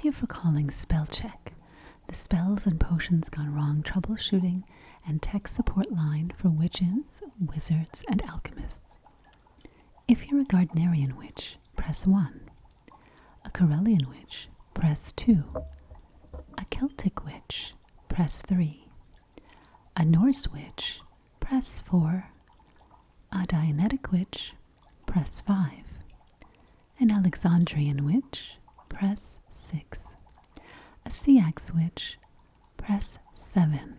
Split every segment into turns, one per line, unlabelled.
Thank you for calling SpellCheck, the spells and potions gone wrong troubleshooting and tech support line for witches, wizards, and alchemists. If you're a Gardnerian witch, press 1. A Corellian witch, press 2. A Celtic witch, press 3. A Norse witch, press 4. A Dianetic witch, press 5. An Alexandrian witch, press 6. A Seax witch, press 7.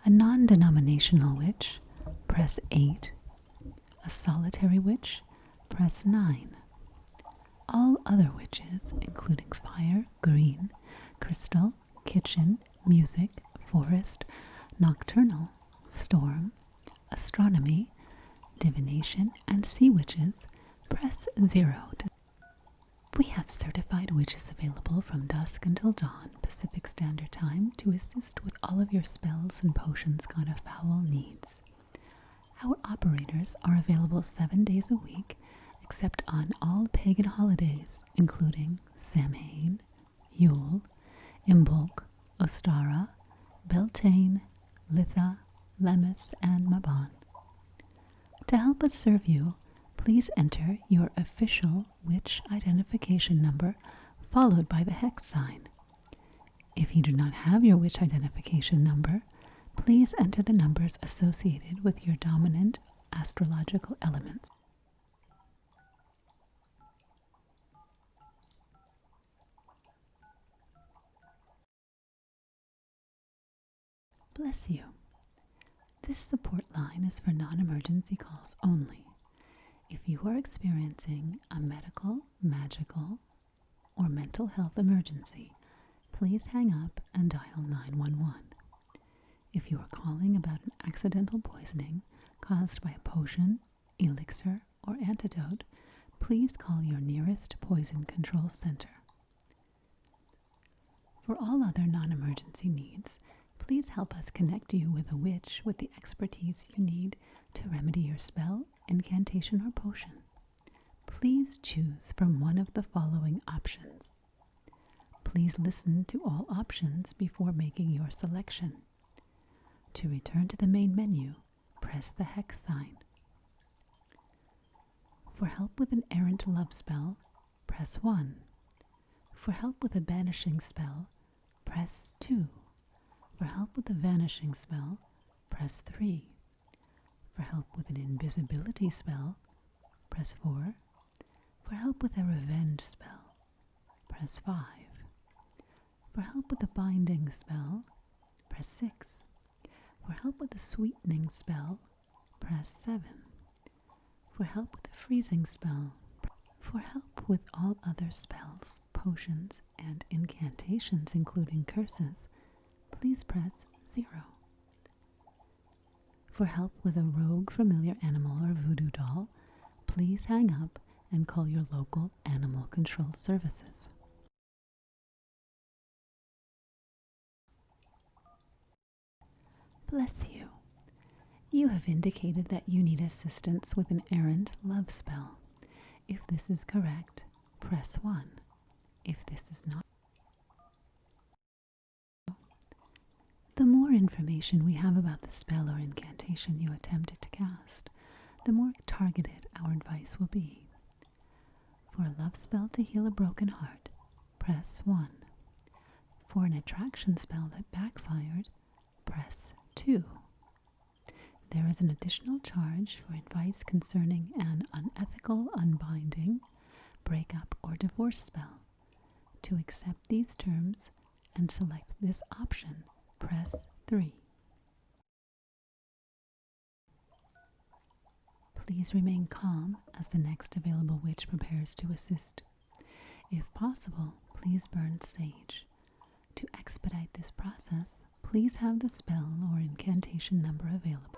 A non-denominational witch, press 8. A solitary witch, press 9. All other witches, including fire, green, crystal, kitchen, music, forest, nocturnal, storm, astronomy, divination, and sea witches, press 0. We have certified witches available from dusk until dawn Pacific Standard Time to assist with all of your spells and potions gone afoul needs. Our operators are available 7 days a week, except on all pagan holidays, including Samhain, Yule, Imbolc, Ostara, Beltane, Litha, Lemmus, and Mabon. To help us serve you, please enter your official witch identification number followed by the hex sign. If you do not have your witch identification number, please enter the numbers associated with your dominant astrological elements. Bless you. This support line is for non-emergency calls only. If you are experiencing a medical, magical, or mental health emergency, please hang up and dial 911. If you are calling about an accidental poisoning caused by a potion, elixir, or antidote, please call your nearest poison control center. For all other non-emergency needs, please help us connect you with a witch with the expertise you need to remedy your spell, incantation, or potion. Please choose from one of the following options. Please listen to all options before making your selection. To return to the main menu, press the hex sign. For help with an errant love spell, press 1. For help with a banishing spell, press 2. For help with a vanishing spell, press 3. For help with an invisibility spell, press 4. For help with a revenge spell, press 5. For help with a binding spell, press 6. For help with a sweetening spell, press 7. For help with a freezing spell, for help with all other spells, potions, and incantations, including curses, please press 0. For help with a rogue familiar animal or voodoo doll, please hang up and call your local animal control services. Bless you. You have indicated that you need assistance with an errant love spell. If this is correct, press 1. If this is not, the more information we have about the spell or incantation you attempted to cast, the more targeted our advice will be. For a love spell to heal a broken heart, press 1. For an attraction spell that backfired, press 2. There is an additional charge for advice concerning an unethical, unbinding, breakup, or divorce spell. To accept these terms and select this option, press 3. Please remain calm as the next available witch prepares to assist. If possible, please burn sage. To expedite this process, please have the spell or incantation number available.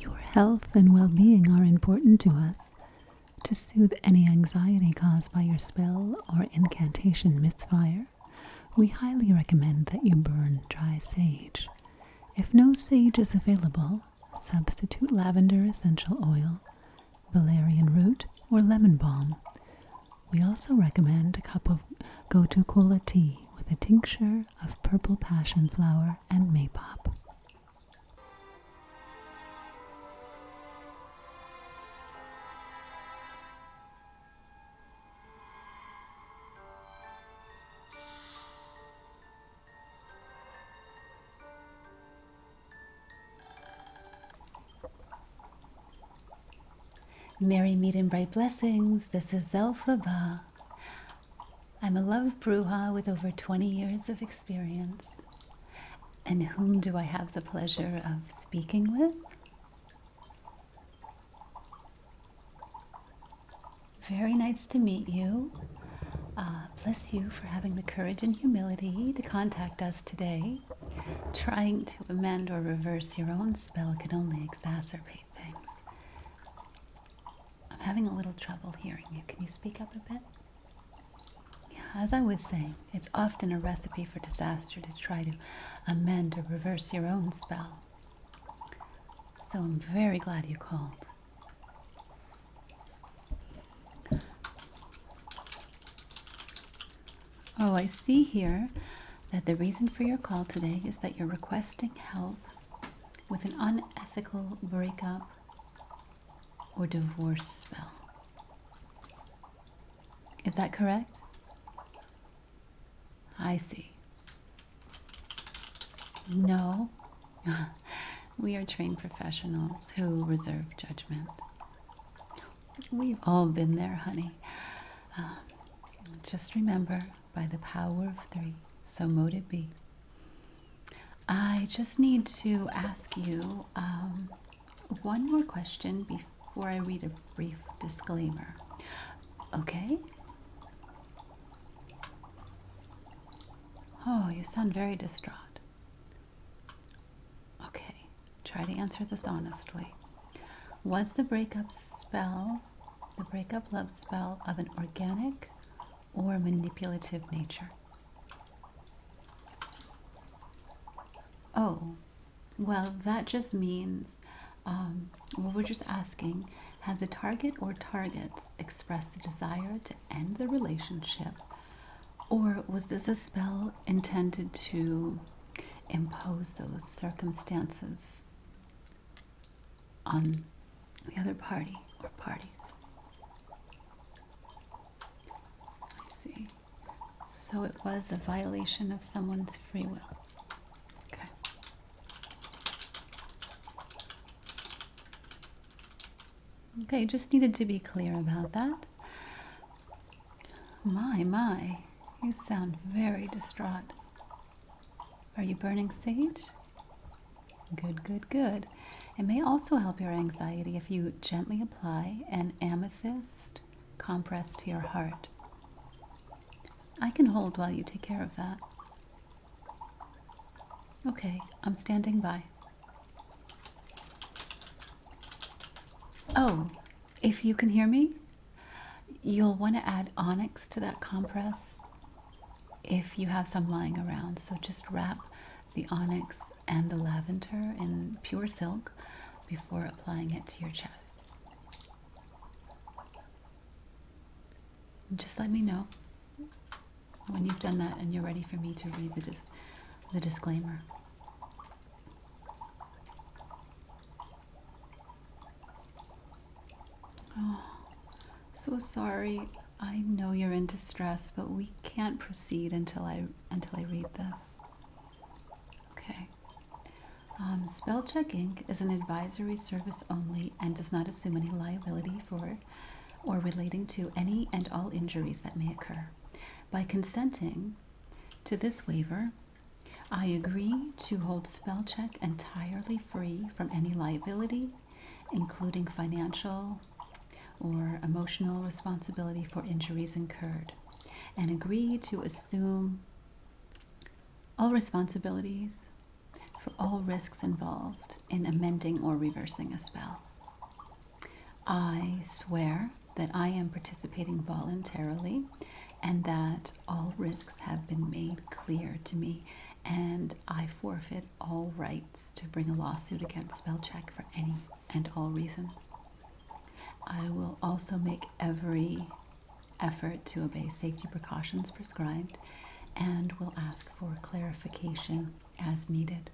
Your health and well-being are important to us. To soothe any anxiety caused by your spell or incantation misfire, we highly recommend that you burn dry sage. If no sage is available, substitute lavender essential oil, valerian root, or lemon balm. We also recommend a cup of gotu kola tea with a tincture of purple passion flower and maypop. Merry meet and bright blessings. This is Zelphaba. I'm a love bruja with over 20 years of experience. And whom do I have the pleasure of speaking with? Very nice to meet you. Bless you for having the courage and humility to contact us today. Trying to amend or reverse your own spell can only exacerbate things. I'm having a little trouble hearing you. Can you speak up a bit? Yeah, as I was saying, it's often a recipe for disaster to try to amend or reverse your own spell. So I'm very glad you called. Oh, I see here that the reason for your call today is that you're requesting help with an unethical breakup or divorce spell. Is that correct? I see. No, we are trained professionals who reserve judgment. We've all been there, honey. Just remember, by the power of 3, so mote it be. I just need to ask you one more question before I read a brief disclaimer. Okay? Oh, you sound very distraught. Okay, try to answer this honestly. Was the breakup love spell of an organic or manipulative nature? Oh, well, that just means, well, we're just asking, had the target or targets expressed the desire to end the relationship, or was this a spell intended to impose those circumstances on the other party or parties? I see. So it was a violation of someone's free will. Okay. Okay, just needed to be clear about that. My, you sound very distraught. Are you burning sage? Good, good, good. It may also help your anxiety if you gently apply an amethyst compress to your heart. I can hold while you take care of that. Okay, I'm standing by. Oh, if you can hear me, you'll want to add onyx to that compress if you have some lying around. So just wrap the onyx and the lavender in pure silk before applying it to your chest. Just let me know when you've done that and you're ready for me to read the disclaimer. Oh, so sorry. I know you're in distress, but we can't proceed until I read this. Okay. SpellCheck Inc. is an advisory service only and does not assume any liability for or relating to any and all injuries that may occur. By consenting to this waiver, I agree to hold SpellCheck entirely free from any liability, including financial or emotional responsibility for injuries incurred, and agree to assume all responsibilities for all risks involved in amending or reversing a spell. I swear that I am participating voluntarily and that all risks have been made clear to me, and I forfeit all rights to bring a lawsuit against SpellCheck for any and all reasons. I will also make every effort to obey safety precautions prescribed and will ask for clarification as needed.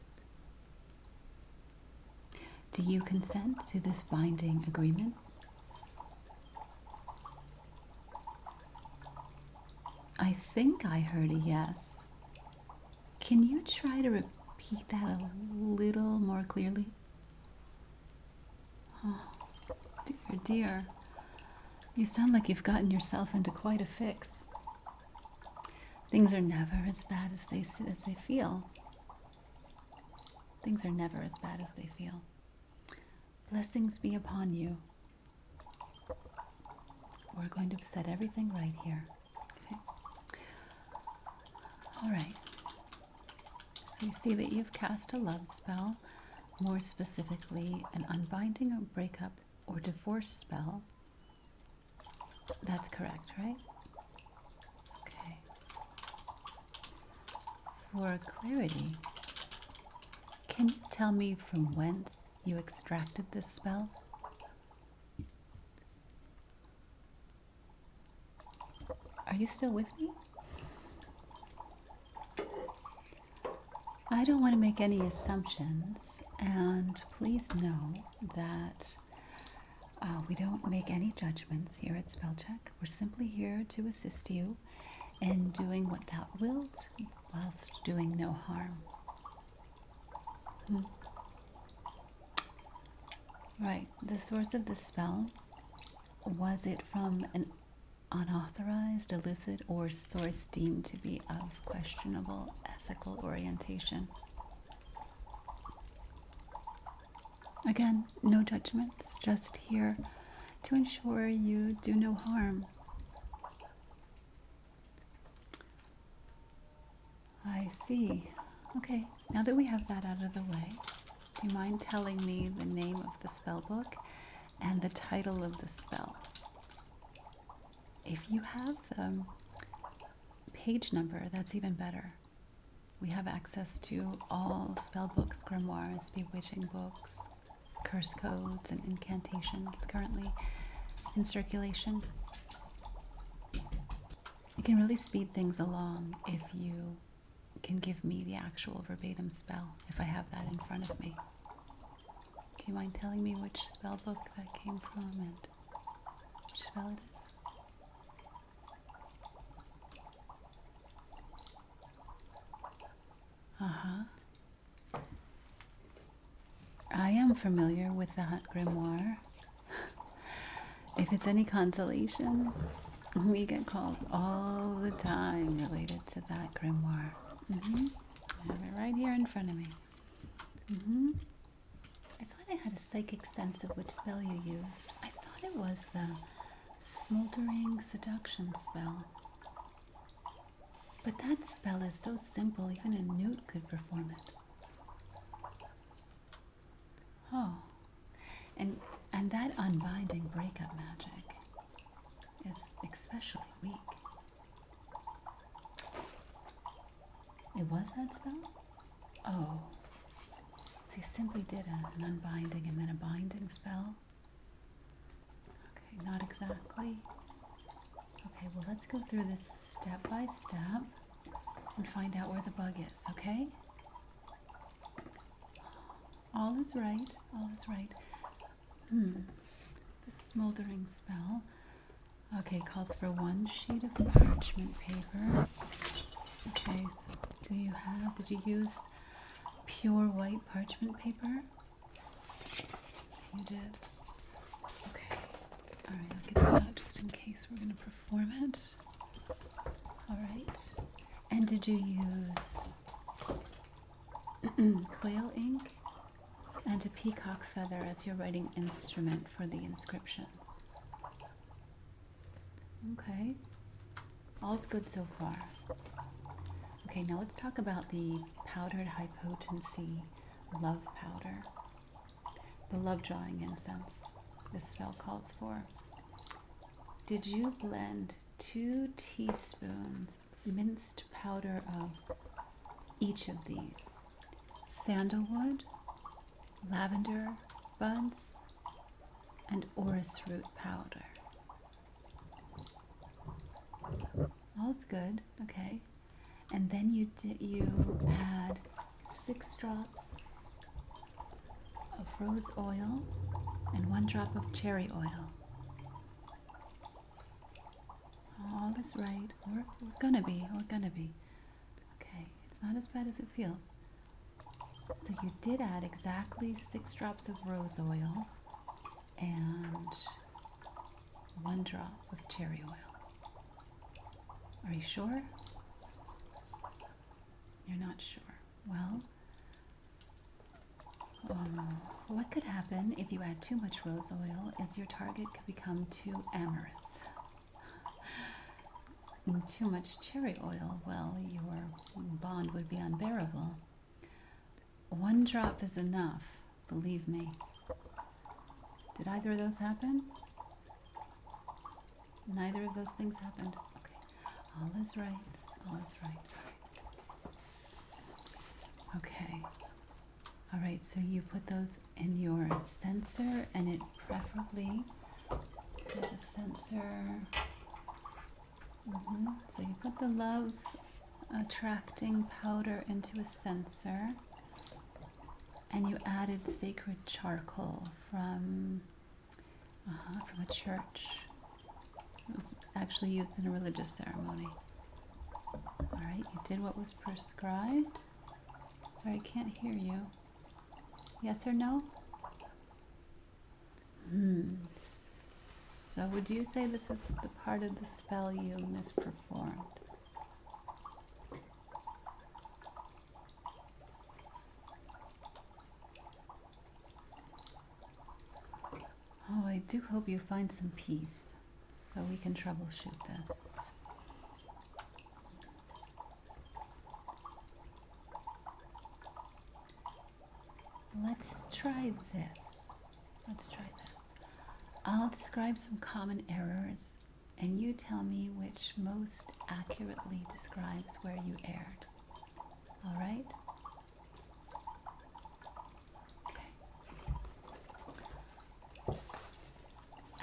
Do you consent to this binding agreement? I think I heard a yes. Can you try to repeat that a little more clearly? Oh, dear, dear. You sound like you've gotten yourself into quite a fix. Things are never as bad as they feel. Things are never as bad as they feel. Blessings be upon you. We're going to set everything right here. Okay. All right. So you see that you've cast a love spell, more specifically an unbinding or breakup or divorce spell. That's correct, right? Okay. For clarity, can you tell me from whence you extracted this spell? Are you still with me? I don't want to make any assumptions, and please know that we don't make any judgments here at SpellCheck. We're simply here to assist you in doing what thou wilt, whilst doing no harm. Right, the source of this spell, was it from an unauthorized, illicit, or source deemed to be of questionable ethical orientation? Again, no judgments, just here to ensure you do no harm. I see. Okay, now that we have that out of the way, do you mind telling me the name of the spell book and the title of the spell? If you have the page number, that's even better. We have access to all spell books, grimoires, bewitching books, curse codes, and incantations currently in circulation. It can really speed things along if you can give me the actual verbatim spell, if I have that in front of me. Do you mind telling me which spell book that came from and which spell it is? I am familiar with that grimoire. If it's any consolation, we get calls all the time related to that grimoire. I have it right here in front of me. I thought I had a psychic sense of which spell you used. I thought it was the smoldering seduction spell. But that spell is so simple, even a newt could perform it. Oh, and that unbinding breakup magic is especially weak. It was that spell? Oh, so you simply did an unbinding and then a binding spell? Okay, not exactly. Okay, well, let's go through this step by step and find out where the bug is, okay? All is right, all is right. The smoldering spell. Okay, calls for 1 sheet of parchment paper. Okay, so did you use pure white parchment paper? You did. Okay, alright, I'll get that out just in case we're going to perform it. Alright, and did you use quail ink and a peacock feather as your writing instrument for the inscriptions? Okay, all's good so far. Okay, now let's talk about the powdered high potency love powder, the love drawing incense this spell calls for. Did you blend 2 teaspoons minced powder of each of these? Sandalwood, lavender buds, and orris root powder. All's good, okay. And then you add 6 drops of rose oil and 1 drop of cherry oil. All is right. We're gonna be. Okay, it's not as bad as it feels. So you did add exactly 6 drops of rose oil and 1 drop of cherry oil. Are you sure? You're not sure. Well, what could happen if you add too much rose oil is your target could become too amorous. And too much cherry oil, well, your bond would be unbearable. 1 drop is enough, believe me. Did either of those happen? Neither of those things happened? Okay. All is right. All is right. Okay. All right, so you put those in your sensor, and it preferably is a sensor. So you put the love attracting powder into a sensor, and you added sacred charcoal from a church. It was actually used in a religious ceremony. All right, you did what was prescribed. Sorry, I can't hear you. Yes or no? So would you say this is the part of the spell you misperformed? Oh, I do hope you find some peace so we can troubleshoot this. Let's try this. I'll describe some common errors, and you tell me which most accurately describes where you erred. All right? Okay.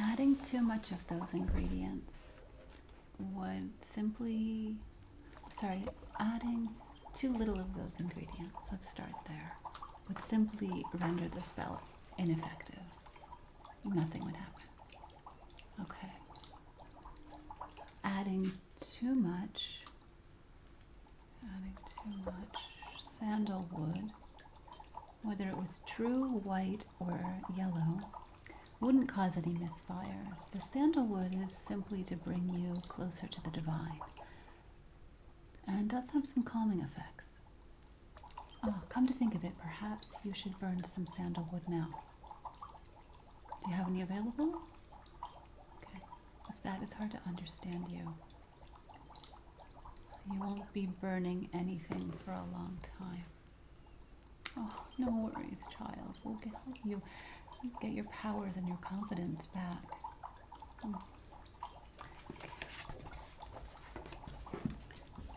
Adding too much of those ingredients would simply, adding too little of those ingredients, let's start there, would simply render the spell ineffective. Nothing would happen. Okay. Adding too much sandalwood, whether it was true white or yellow, wouldn't cause any misfires. The sandalwood is simply to bring you closer to the divine, and does have some calming effects. Oh, come to think of it, perhaps you should burn some sandalwood now. Do you have any available? Okay, because that is hard to understand you. You won't be burning anything for a long time. Oh, no worries, child. We'll help you get your powers and your confidence back.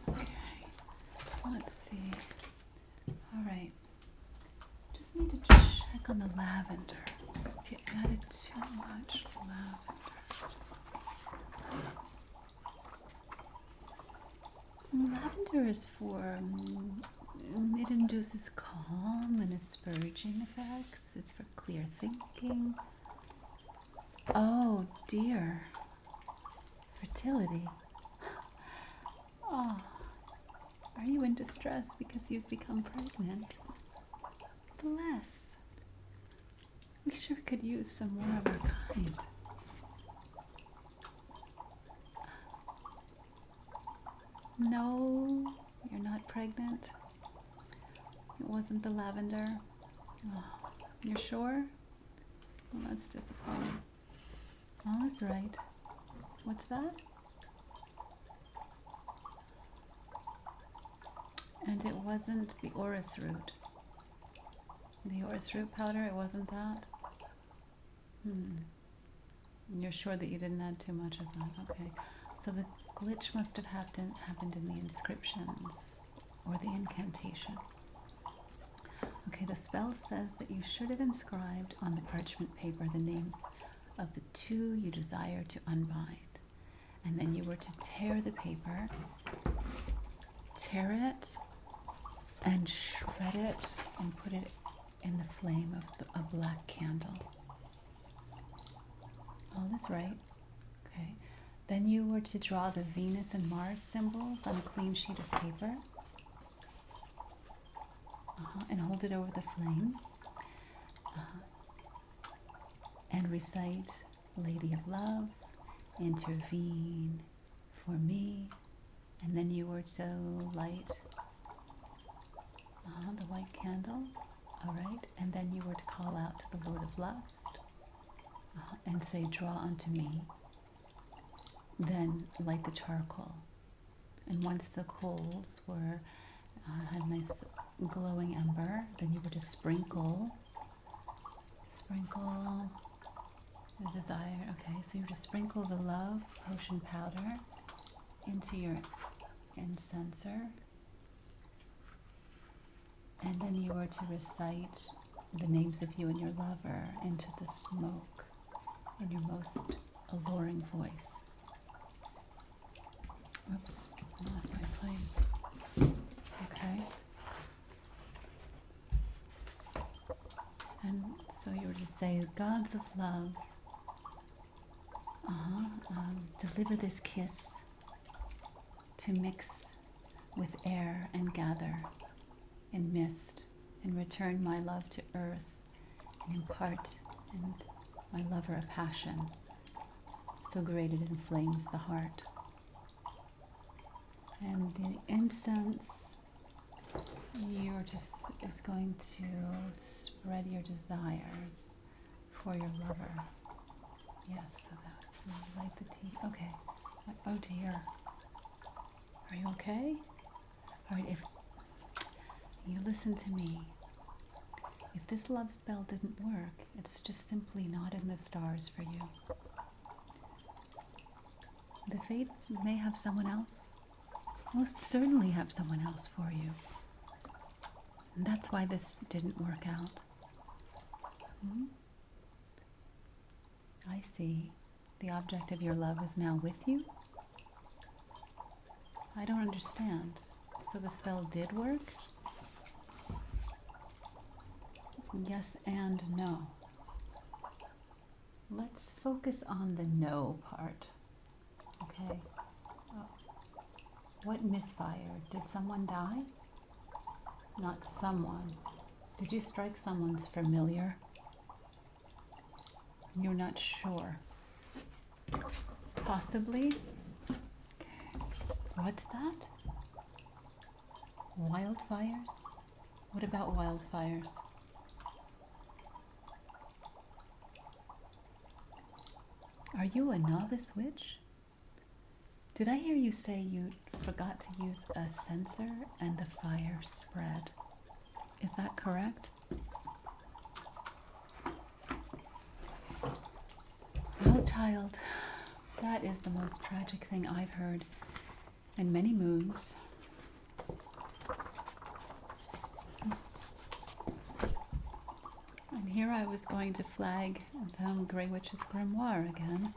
Okay, let's see. All right, just need to check on the lavender. If you added too much lavender. Lavender is for, it induces calm and asperging effects. It's for clear thinking. Oh dear. Fertility. Oh, are you in distress because you've become pregnant? Bless. We sure could use some more of our kind. No, you're not pregnant. It wasn't the lavender. Oh, you're sure? Well, that's disappointing. Oh, that's right. What's that? And it wasn't the orris root. The orris root powder, it wasn't that? You're sure that you didn't add too much of that? Okay. So the glitch must have happened in the inscriptions or the incantation. Okay, the spell says that you should have inscribed on the parchment paper the names of the two you desire to unbind. And then you were to tear the paper, tear it, and shred it, and put it in the flame of a black candle. All is right. Okay. Then you were to draw the Venus and Mars symbols on a clean sheet of paper. And hold it over the flame. And recite, Lady of Love, intervene for me. And then you were to light the white candle. All right. And then you were to call out to the Lord of Lust and say, draw unto me. Then light the charcoal. And once the coals were had a nice glowing ember, then you were to sprinkle the desire. Okay, so you were to sprinkle the love potion powder into your incenser, and then you were to recite the names of you and your lover into the smoke in your most alluring voice. Oops, I lost my place. Okay. And so you were to say, gods of love, deliver this kiss to mix with air and gather in mist, and return my love to earth, and impart in my lover a passion so great it inflames the heart. And the incense, is going to spread your desires for your lover. Yes, so that you light the tea. Okay. Oh dear. Are you okay? All right, if you listen to me, if this love spell didn't work, it's just simply not in the stars for you. The fates may have someone else, most certainly have someone else for you. And that's why this didn't work out. I see. The object of your love is now with you? I don't understand. So the spell did work? Yes and no. Let's focus on the no part. Okay. What misfired? Did someone die? Not someone. Did you strike someone's familiar? You're not sure. Possibly? Okay. What's that? Wildfires? What about wildfires? Are you a novice witch? Did I hear you say you forgot to use a censer and the fire spread? Is that correct? Well, child, that is the most tragic thing I've heard in many moons. And here I was going to flag the Grey Witch's grimoire again.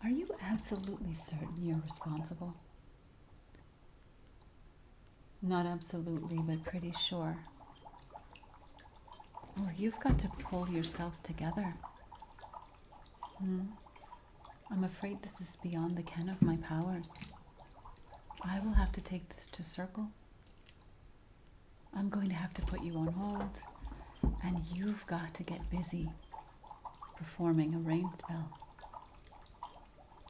Are you absolutely certain you're responsible? Not absolutely, but pretty sure. Well, you've got to pull yourself together. I'm afraid this is beyond the ken of my powers. I will have to take this to circle. I'm going to have to put you on hold, and you've got to get busy performing a rain spell.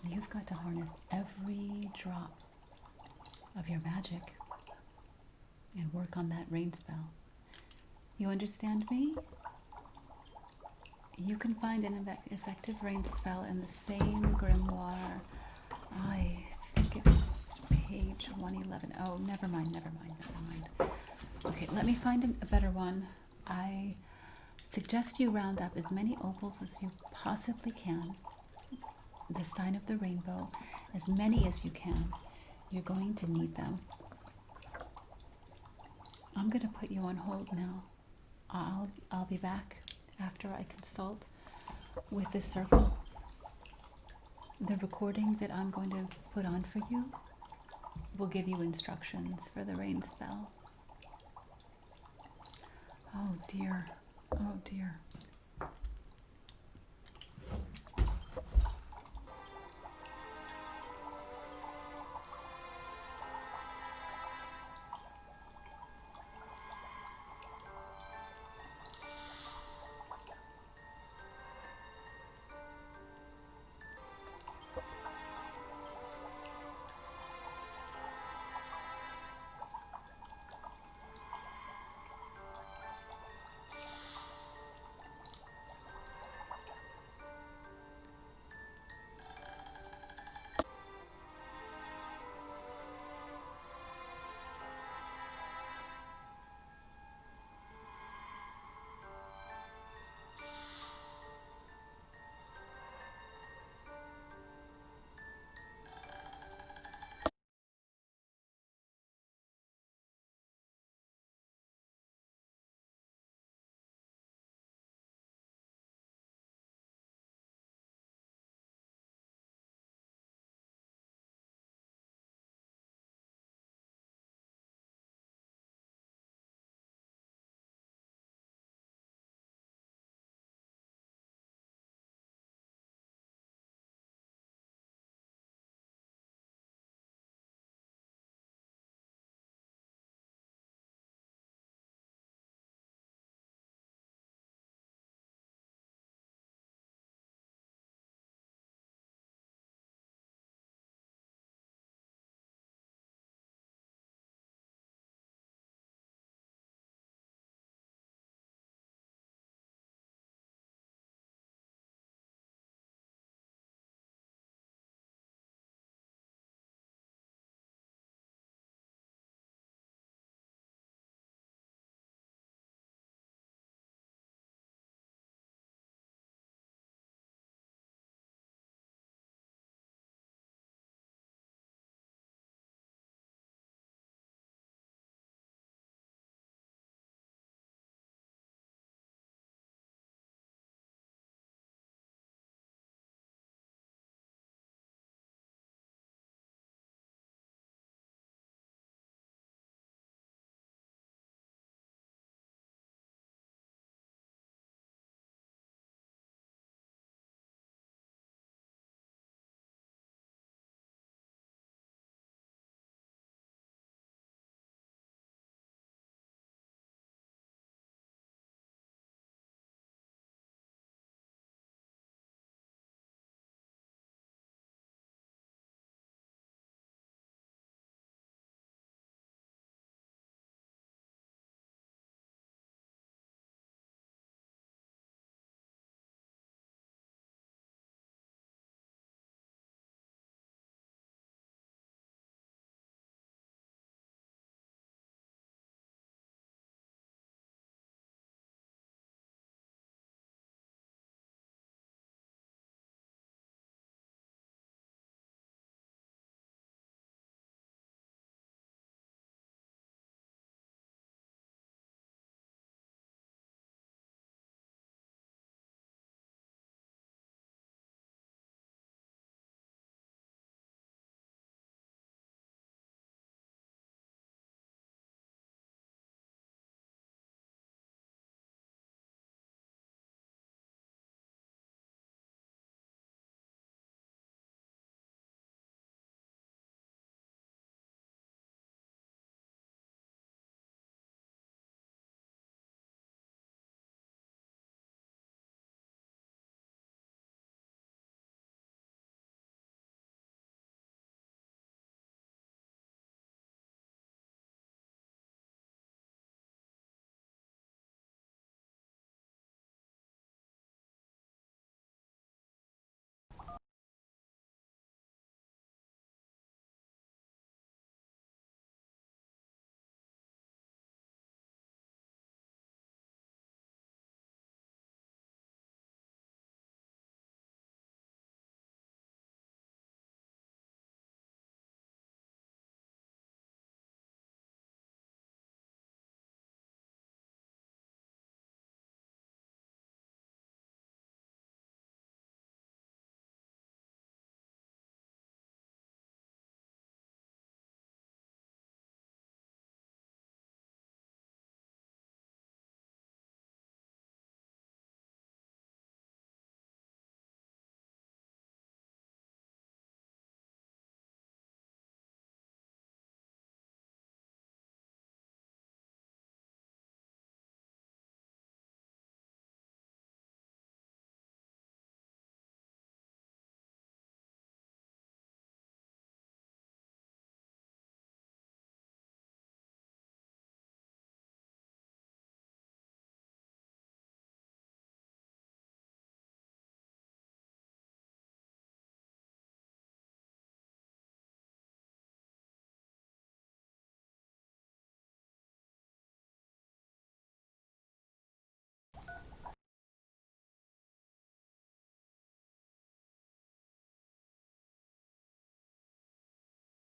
You've got to harness every drop of your magic and work on that rain spell. You understand me? You can find an effective rain spell in the same grimoire. I think it's page 111. Oh, never mind. Okay, let me find a better one. I suggest you round up as many opals as you possibly can, the sign of the rainbow, as many as you can. You're going to need them. I'm going to put you on hold now. I'll be back after I consult with this circle. The recording that I'm going to put on for you will give you instructions for the rain spell. Oh dear. Oh dear.